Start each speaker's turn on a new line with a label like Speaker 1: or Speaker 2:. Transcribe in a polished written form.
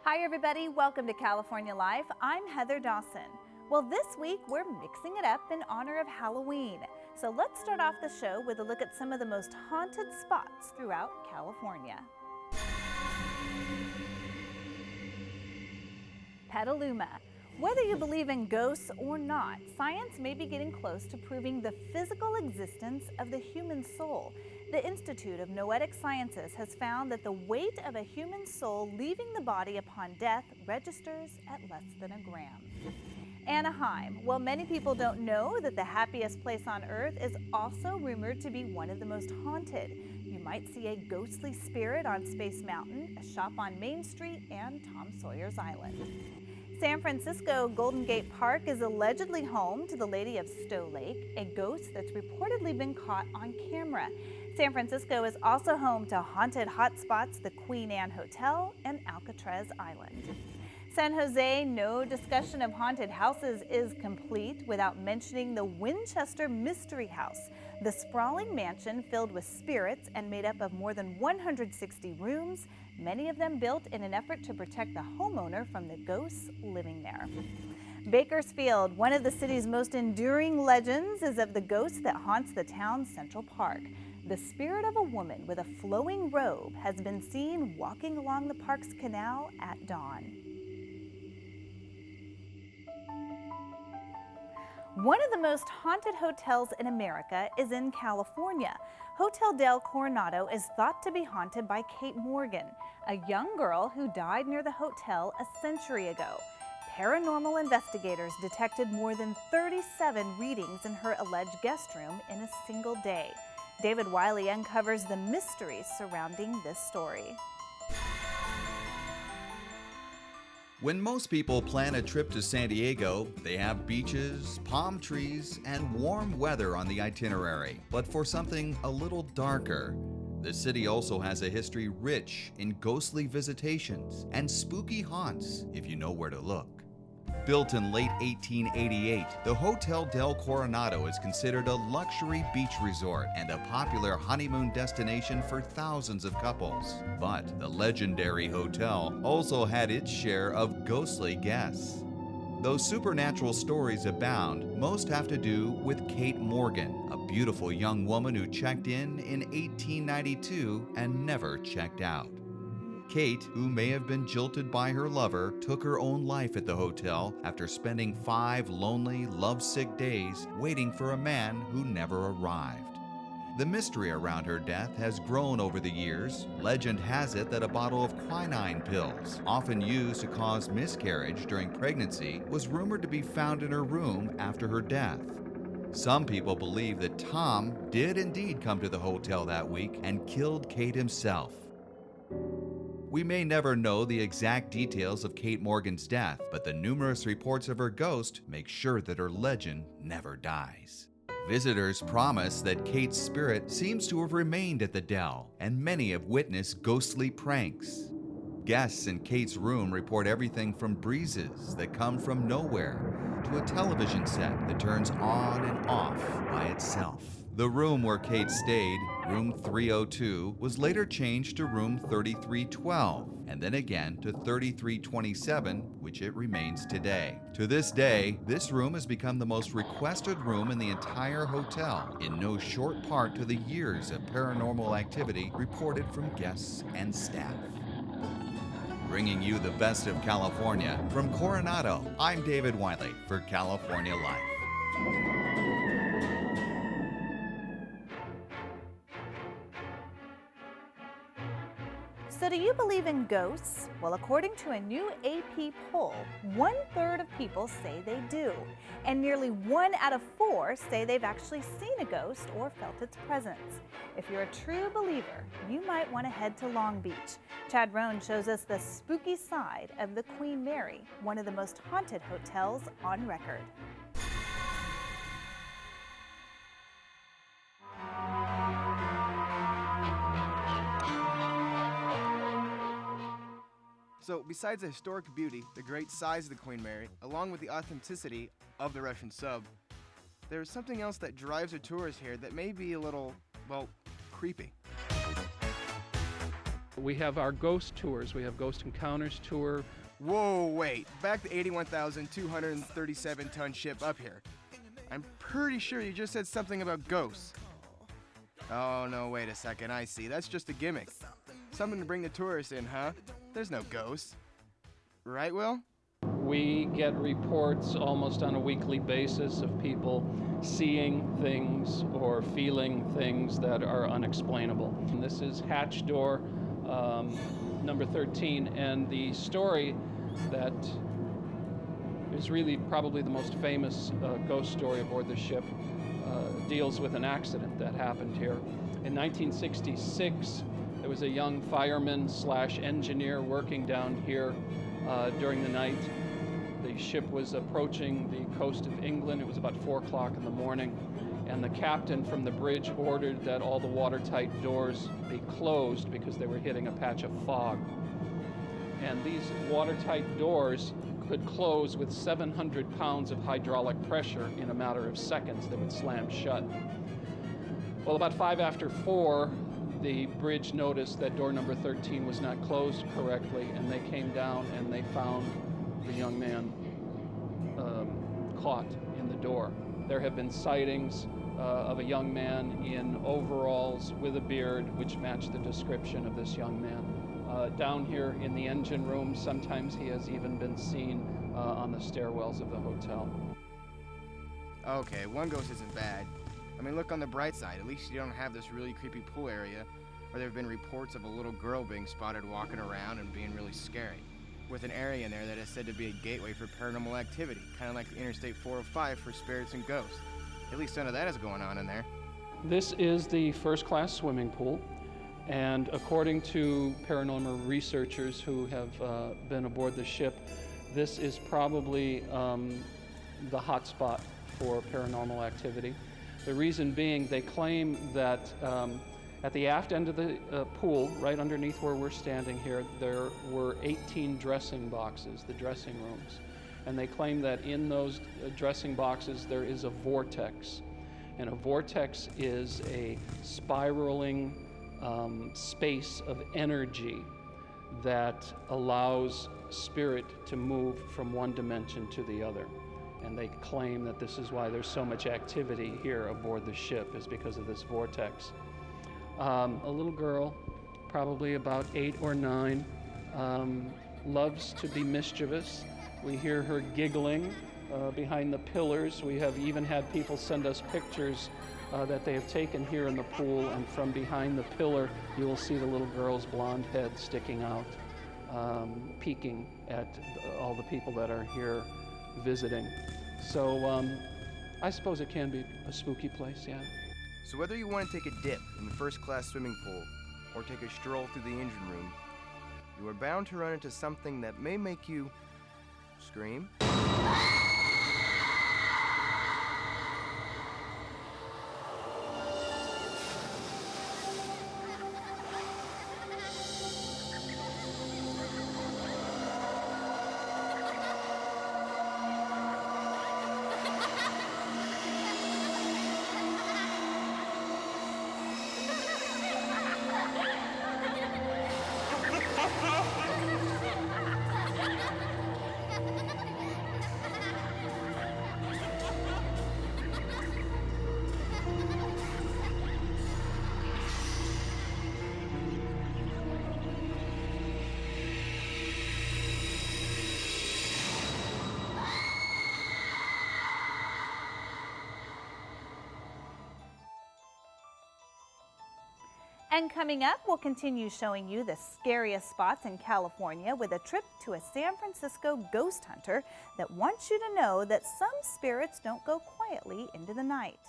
Speaker 1: Hi everybody, welcome to California Life. I'm Heather Dawson. Well, this week we're mixing it up in honor of Halloween. So let's start off the show with a look at some of the most haunted spots throughout California. Petaluma. Whether you believe in ghosts or not, science may be getting close to proving the physical existence of the human soul. The Institute of Noetic Sciences has found that the weight of a human soul leaving the body upon death registers at less than a gram. Anaheim. Well, many people don't know that the happiest place on earth is also rumored to be one of the most haunted. You might see a ghostly spirit on Space Mountain, a shop on Main Street, and Tom Sawyer's Island. San Francisco Golden Gate Park is allegedly home to the Lady of Stowe Lake, a ghost that's reportedly been caught on camera. San Francisco is also home to haunted hotspots, the Queen Anne Hotel and Alcatraz Island. San Jose, no discussion of haunted houses is complete without mentioning the Winchester Mystery House, the sprawling mansion filled with spirits and made up of more than 160 rooms, many of them built in an effort to protect the homeowner from the ghosts living there. Bakersfield, one of the city's most enduring legends is of the ghost that haunts the town's Central Park. The spirit of a woman with a flowing robe has been seen walking along the park's canal at dawn. One of the most haunted hotels in America is in California. Hotel del Coronado is thought to be haunted by Kate Morgan, a young girl who died near the hotel a century ago. Paranormal investigators detected more than 37 readings in her alleged guest room in a single day. David Wiley uncovers the mysteries surrounding this story.
Speaker 2: When most people plan a trip to San Diego, they have beaches, palm trees, and warm weather on the itinerary. But for something a little darker, the city also has a history rich in ghostly visitations and spooky haunts if you know where to look. Built in late 1888, the Hotel del Coronado is considered a luxury beach resort and a popular honeymoon destination for thousands of couples. But the legendary hotel also had its share of ghostly guests. Though supernatural stories abound, most have to do with Kate Morgan, a beautiful young woman who checked in 1892 and never checked out. Kate, who may have been jilted by her lover, took her own life at the hotel after spending 5 lonely, lovesick days waiting for a man who never arrived. The mystery around her death has grown over the years. Legend has it that a bottle of quinine pills, often used to cause miscarriage during pregnancy, was rumored to be found in her room after her death. Some people believe that Tom did indeed come to the hotel that week and killed Kate himself. We may never know the exact details of Kate Morgan's death, but the numerous reports of her ghost make sure that her legend never dies. Visitors promise that Kate's spirit seems to have remained at the Del, and many have witnessed ghostly pranks. Guests in Kate's room report everything from breezes that come from nowhere to a television set that turns on and off by itself. The room where Kate stayed, room 302, was later changed to room 3312, and then again to 3327, which it remains today. To this day, this room has become the most requested room in the entire hotel, in no short part to the years of paranormal activity reported from guests and staff. Bringing you the best of California, from Coronado, I'm David Wiley for California Life.
Speaker 1: So do you believe in ghosts? Well, according to a new AP poll, 1/3 of people say they do, and nearly 1 out of 4 say they've actually seen a ghost or felt its presence. If you're a true believer, you might want to head to Long Beach. Chad Rohn shows us the spooky side of the Queen Mary, one of the most haunted hotels on record.
Speaker 3: So, besides the historic beauty, the great size of the Queen Mary, along with the authenticity of the Russian sub, there's something else that drives the tourists here that may be a little, well, creepy.
Speaker 4: We have our ghost tours. We have Ghost Encounters tour.
Speaker 3: Whoa, wait. Back the 81,237-ton ship up here. I'm pretty sure you just said something about ghosts. Oh, no, wait a second. I see. That's just a gimmick. Something to bring the tourists in, huh? There's no ghosts. Right, Will?
Speaker 4: We get reports almost on a weekly basis of people seeing things or feeling things that are unexplainable. And this is hatch door number 13, and the story that is really probably the most famous ghost story aboard the ship deals with an accident that happened here. In 1966, there was a young fireman/engineer working down here during the night. The ship was approaching the coast of England. It was about 4 o'clock in the morning, and the captain from the bridge ordered that all the watertight doors be closed because they were hitting a patch of fog. And these watertight doors could close with 700 pounds of hydraulic pressure in a matter of seconds. They would slam shut. Well, about 5 after 4, the bridge noticed that door number 13 was not closed correctly, and they came down and they found the young man caught in the door. There have been sightings of a young man in overalls with a beard, which matched the description of this young man. Down here in the engine room, sometimes he has even been seen on the stairwells of the hotel.
Speaker 3: Okay, one ghost isn't bad. I mean, look on the bright side. At least you don't have this really creepy pool area where there have been reports of a little girl being spotted walking around and being really scary. With an area in there that is said to be a gateway for paranormal activity, kind of like the Interstate 405 for spirits and ghosts. At least none of that is going on in there.
Speaker 4: This is the first-class swimming pool, and according to paranormal researchers who have been aboard the ship, this is probably the hot spot for paranormal activity. The reason being, they claim that at the aft end of the pool, right underneath where we're standing here, there were 18 dressing boxes, the dressing rooms. And they claim that in those dressing boxes there is a vortex. And a vortex is a spiraling space of energy that allows spirit to move from one dimension to the other. And they claim that this is why there's so much activity here aboard the ship, is because of this vortex. A little girl, probably about 8 or 9, loves to be mischievous. We hear her giggling behind the pillars. We have even had people send us pictures that they have taken here in the pool, and from behind the pillar you will see the little girl's blonde head sticking out, peeking at all the people that are here visiting. So I suppose it can be a spooky place, yeah.
Speaker 3: So whether you want to take a dip in the first-class swimming pool or take a stroll through the engine room, you are bound to run into something that may make you scream.
Speaker 1: And coming up, we'll continue showing you the scariest spots in California with a trip to a San Francisco ghost hunter that wants you to know that some spirits don't go quietly into the night.